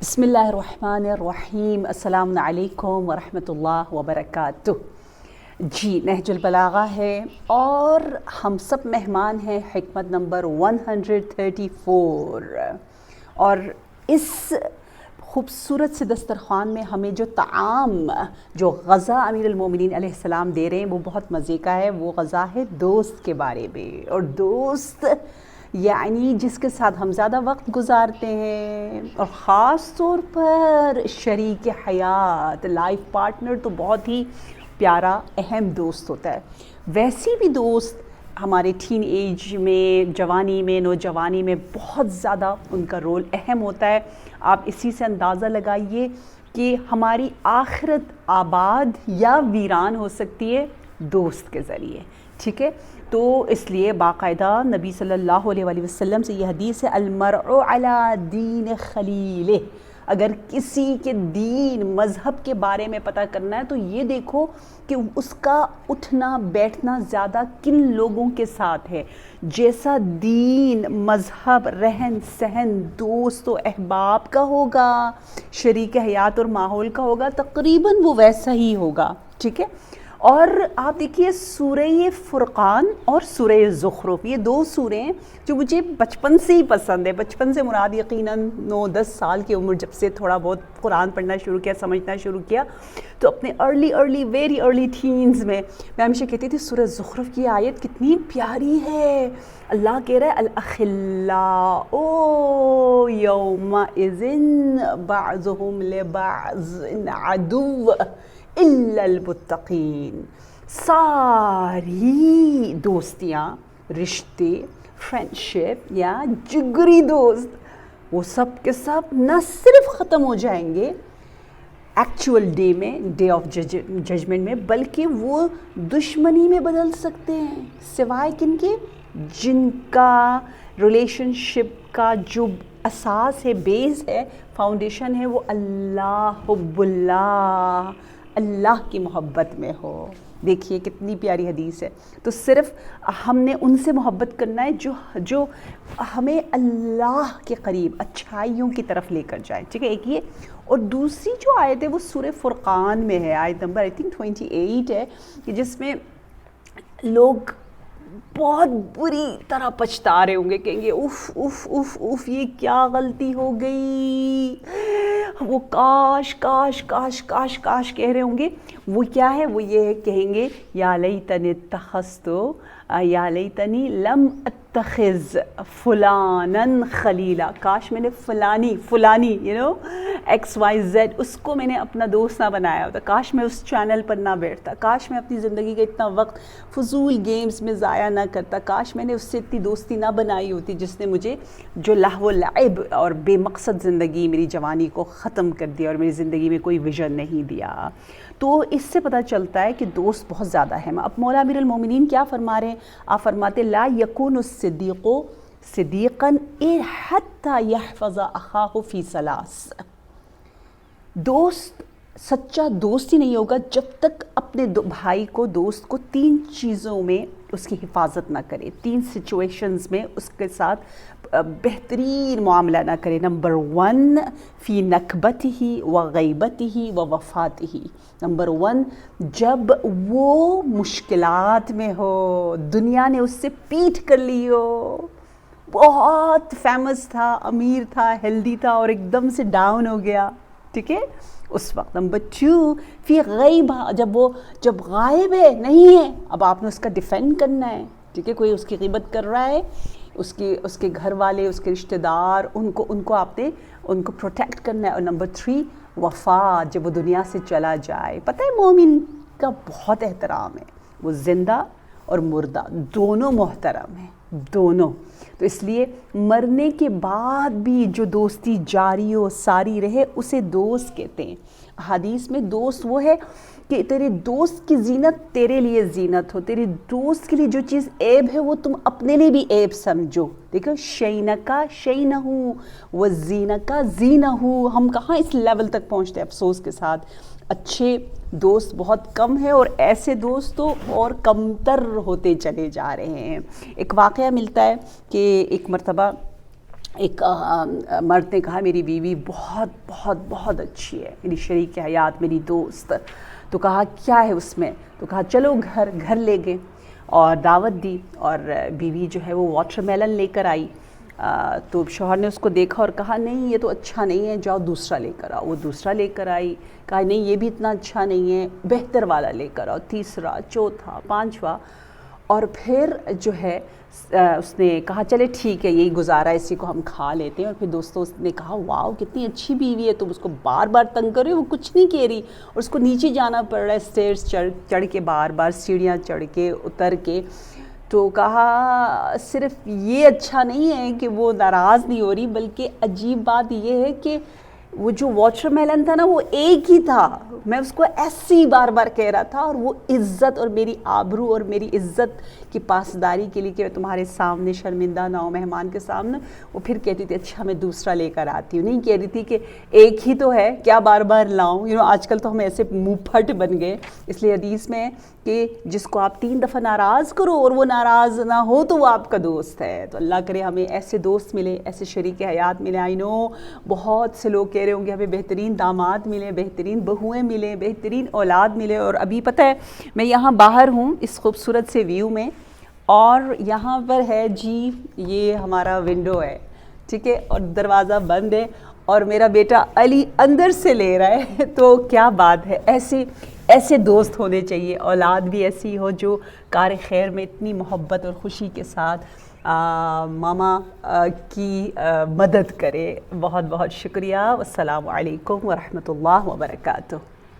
بسم اللہ الرحمن الرحیم، السلام علیکم ورحمۃ اللہ وبرکاتہ۔ جی نہج البلاغہ ہے اور ہم سب مہمان ہیں حکمت نمبر 134، اور اس خوبصورت سے دسترخوان میں ہمیں جو طعام جو غذا امیر المومنین علیہ السلام دے رہے ہیں وہ بہت مزے کا ہے۔ وہ غذا ہے دوست کے بارے میں، اور دوست یعنی جس کے ساتھ ہم زیادہ وقت گزارتے ہیں، اور خاص طور پر شریک حیات، لائف پارٹنر تو بہت ہی پیارا اہم دوست ہوتا ہے۔ ویسی بھی دوست ہمارے ٹین ایج میں، جوانی میں، نوجوانی میں بہت زیادہ ان کا رول اہم ہوتا ہے۔ آپ اسی سے اندازہ لگائیے کہ ہماری آخرت آباد یا ویران ہو سکتی ہے دوست کے ذریعے، ٹھیک ہے؟ تو اس لیے باقاعدہ نبی صلی اللہ علیہ وآلہ وسلم سے یہ حدیث ہے، المرء علی دین خلیلہ۔ اگر کسی کے دین مذہب کے بارے میں پتہ کرنا ہے تو یہ دیکھو کہ اس کا اٹھنا بیٹھنا زیادہ کن لوگوں کے ساتھ ہے۔ جیسا دین، مذہب، رہن سہن دوست و احباب کا ہوگا، شریک حیات اور ماحول کا ہوگا، تقریباً وہ ویسا ہی ہوگا، ٹھیک ہے؟ اور آپ دیکھیے سورہ فرقان اور سورہ زخرف، یہ دو سوریں جو مجھے بچپن سے ہی پسند ہے۔ بچپن سے مراد یقیناً 9-10 سال کی عمر، جب سے تھوڑا بہت قرآن پڑھنا شروع کیا، سمجھنا شروع کیا، تو اپنے ویری ارلی ٹینز میں ہمیشہ کہتی تھی سورہ زخرف کی آیت کتنی پیاری ہے۔ اللہ کہہ رہا ہے الاخلاء یومئذ بعضهم لبعض عدو الا المتقین۔ ساری دوستیاں، رشتے، فرینڈشپ یا جگری دوست، وہ سب کے سب نہ صرف ختم ہو جائیں گے ایکچول ڈے میں، ڈے آف ججمنٹ میں، بلکہ وہ دشمنی میں بدل سکتے ہیں، سوائے کن کے؟ جن کا ریلیشن شپ کا جو اساس ہے، بیس ہے، فاؤنڈیشن ہے، وہ اللہ، حب اللہ، اللہ کی محبت میں ہو۔ دیکھیے کتنی پیاری حدیث ہے۔ تو صرف ہم نے ان سے محبت کرنا ہے جو ہمیں اللہ کے قریب اچھائیوں کی طرف لے کر جائیں، ٹھیک ہے؟ ایک یہ، اور دوسری جو آیت ہے وہ سورہ فرقان میں ہے، آیت نمبر 28 ہے، کہ جس میں لوگ بہت بری طرح پچھتا رہے ہوں گے، کہیں گے اف اف اف اف یہ کیا غلطی ہو گئی، وہ کاش کاش کاش کاش کاش کہہ رہے ہوں گے۔ وہ کیا ہے؟ وہ یہ کہیں گے یا لیتنی اتخذت یا لیتنی لم اتخذ فلانا خلیلا، کاش میں نے فلانی ایکس وائی زیڈ، اس کو میں نے اپنا دوست نہ بنایا ہوتا، کاش میں اس چینل پر نہ بیٹھتا، کاش میں اپنی زندگی کا اتنا وقت فضول گیمز میں ضائع نہ کرتا، کاش میں نے اس سے اتنی دوستی نہ بنائی ہوتی جس نے مجھے جو لہو و لعب اور بے مقصد زندگی میری جوانی کو ختم کر دیا اور میری زندگی میں کوئی ویژن نہیں دیا۔ تو اس سے پتہ چلتا ہے کہ دوست بہت زیادہ اہم ہے۔ اب مولا امیر المومنین کیا فرما رہے ہیں؟ آپ فرماتے لا یکون الصدیق صدیقا حتی یحفظ اخاہ فی ثلاث۔ دوست سچا دوست ہی نہیں ہوگا جب تک اپنے بھائی کو، دوست کو 3 چیزوں میں اس کی حفاظت نہ کرے، 3 سچویشنز میں اس کے ساتھ بہترین معاملہ نہ کرے۔ نمبر 1 فی نکبتہ و غیبتہ و وفاتہ۔ نمبر 1 جب وہ مشکلات میں ہو، دنیا نے اس سے پیٹھ کر لی ہو، بہت فیمس تھا، امیر تھا، ہیلدی تھا، اور ایک دم سے ڈاؤن ہو گیا، ٹھیک ہے؟ اس وقت۔ نمبر 2 فی غیبہ، جب غائب ہے، نہیں ہے، اب آپ نے اس کا ڈیفینڈ کرنا ہے، ٹھیک ہے؟ کوئی اس کی غیبت کر رہا ہے، اس کے گھر والے، اس کے رشتہ دار، ان کو آپ نے ان کو پروٹیکٹ کرنا ہے۔ اور نمبر 3 وفات، جب وہ دنیا سے چلا جائے۔ پتہ ہے مومن کا بہت احترام ہے، وہ زندہ اور مردہ دونوں محترم ہیں، دونوں۔ تو اس لیے مرنے کے بعد بھی جو دوستی جاری و ساری رہے اسے دوست کہتے ہیں۔ حدیث میں دوست وہ ہے کہ تیرے دوست کی زینت تیرے لیے زینت ہو، تیرے دوست کے لیے جو چیز عیب ہے وہ تم اپنے لیے بھی عیب سمجھو۔ دیکھو شینکا شینہ و زینکا زینہ، ہم کہاں اس لیول تک پہنچتے ہیں افسوس کے ساتھ۔ اچھے دوست بہت کم ہیں، اور ایسے دوست تو اور کمتر ہوتے چلے جا رہے ہیں۔ ایک واقعہ ملتا ہے کہ ایک مرتبہ ایک مرد نے کہا میری بیوی بہت بہت بہت اچھی ہے، میری شریک حیات، میری دوست. تو کہا کیا ہے اس میں؟ تو کہا چلو گھر لے گئے اور دعوت دی، اور بیوی جو ہے وہ واٹر میلن لے کر آئی. تو شوہر نے اس کو دیکھا اور کہا نہیں یہ تو اچھا نہیں ہے، جاؤ دوسرا لے کر آؤ. وہ دوسرا لے کر آئی، کہا نہیں یہ بھی اتنا اچھا نہیں ہے، بہتر والا لے کر آؤ. تیسرا، چوتھا، پانچواں، اور پھر جو ہے اس نے کہا چلے ٹھیک ہے یہی گزارا، اسی کو ہم کھا لیتے ہیں. اور پھر دوستوں نے کہا واؤ کتنی اچھی بیوی ہے، تم اس کو بار بار تنگ کر رہے ہو، وہ کچھ نہیں کہہ رہی، اور اس کو نیچے جانا پڑ رہا ہے اسٹیئرس چڑھ کے، بار بار سیڑھیاں چڑھ کے اتر کے. تو کہا صرف یہ اچھا نہیں ہے کہ وہ ناراض نہیں ہو رہی، بلکہ عجیب بات یہ ہے کہ وہ جو واٹر میلن تھا نا وہ ایک ہی تھا، میں اس کو ایسی بار بار کہہ رہا تھا، اور وہ عزت اور میری آبرو اور میری عزت کی پاسداری کے لیے کہ میں تمہارے سامنے شرمندہ نہ ہو مہمان کے سامنے، وہ پھر کہتی تھی اچھا میں دوسرا لے کر آتی ہوں. نہیں کہہ رہی تھی کہ ایک ہی تو ہے کیا بار بار لاؤں. آج کل تو ہم ایسے منہ پھٹ بن گئے. اس لیے حدیث میں ہے کہ جس کو آپ 3 دفعہ ناراض کرو اور وہ ناراض نہ ہو تو وہ آپ کا دوست ہے. تو اللہ کرے ہمیں ایسے دوست ملے، ایسے شریک حیات ملے. آئی نو بہت سے لوگ کہہ رہے ہوں گے ہمیں بہترین داماد ملے، بہترین بہویں ملے، بہترین اولاد ملے. اور ابھی پتہ ہے میں یہاں باہر ہوں اس خوبصورت سے ویو میں، اور یہاں پر ہے جی یہ ہمارا ونڈو ہے، ٹھیک ہے، اور دروازہ بند ہے، اور میرا بیٹا علی اندر سے لے رہا ہے. تو کیا بات ہے، ایسے دوست ہونے چاہیے، اولاد بھی ایسی ہو جو کار خیر میں اتنی محبت اور خوشی کے ساتھ ماما کی مدد کرے. بہت بہت شکریہ. والسلام علیکم ورحمۃ اللہ وبرکاتہ.